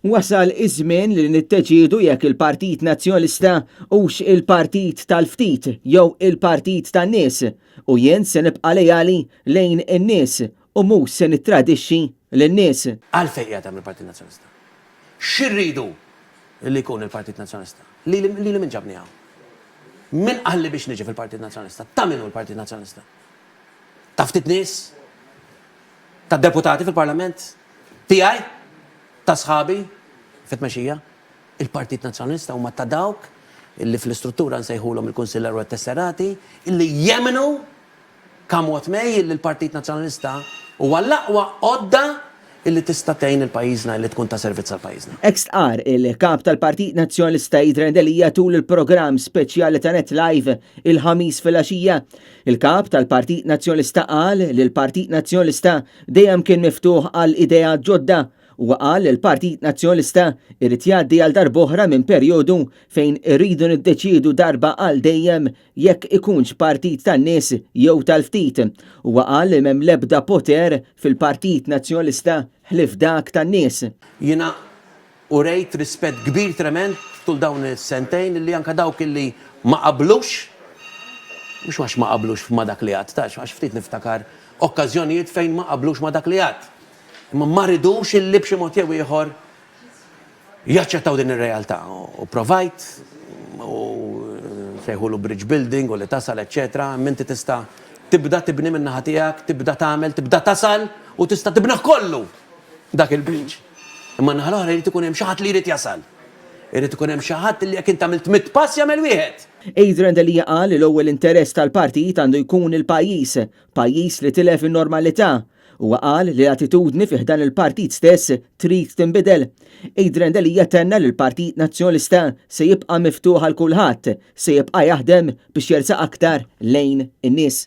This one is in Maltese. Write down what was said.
Wasal iż-żmien li nitteċiedu jekk il-Partit Nazzjonalista hux il-partit tal-ftit jew il-partit tan-nies u jien se nibqa' lejali lejn in-nies u mhux se nittradixxi lin-nies. Għalfejn qiegħed hemm il-Partit Nazzjonalista? X'irridu li jkun il-Partit Nazzjonalista? Lili min ġabni hawn. Min qal li biex niġi fil-Partit Nazzjonalista? Ta' min hu l-Partit Nazzjonalista? Ta' ftit nies? Ta' deputati fil-Parlament? Tiegħi? Ta' sħabi fit-mexija, il-Partit Nazzjonalista huma ta' dawk illi fl-istruttura nsejħulhom il-Kunsiller u t-tesserati illi jemnu kamot mej illi l-Partit Nazzjonalista huwa l-aqwa għodda illi tista' tgħin il-pajjiżna illi tkun ta' servizz għal pajjiżna. Ex-qar il-kap tal-Partit Nazzjonalista jidrendelija tul il-programm speċjali ta' Net Live il-ħamis fil-għaxija. Il-kap tal-Partit Nazzjonalista qal li l-Partit Nazzjonalista dejjem kien miftuħ għal idea ġodda u qal il-Partit Nazzjonalista irid jgħaddi għal darb'oħra minn perjodu fejn irridu niddeċiedu darba għal dejjem jekk ikunx partit tan-nies jew tal-ftit. U qal li m'hemm l-ebda poter fil-Partit Nazzjonalista ħlif dak tan-nies. Jiena urejt rispett kbir trement tul dawn is-sentejn illi anke dawk illi ma qablux, mhux għax ma qablux ma dak li għadd, għax ftit niftakar okkażjonijiet fejn ma qablux ma dak li għadd. Imma ma rridux illi b'xi mod jew ieħor jaċċettaw din ir-realtà. U provajt u sejħulu bridge building u li tasal, eċċetera, minti tista' tibda tibni min-naħa tiegħek, tibda tagħmel, tibda tasal u tista' tibna kollu dak il-bridge. Imma naħa l-oħra jrid ikun hemm xi ħadd li jrid jasal. Irid ikun hemm xi ħadd li jekk int għamilt 100 pass jagħmel wieħed. Jidrendelija qal li l-ewwel interess tal-partit għandu jkun il-pajjiż, pajjiż li tilef in-normalità. U qal li l-attitudni fih dan il-partit stess trid tinbidel. Jidrendelija tenna li l-Partit Nazzjonalista se jibqa' miftuħ għal kulħadd, se jibqa' jaħdem biex jersaq aktar lejn in-nies.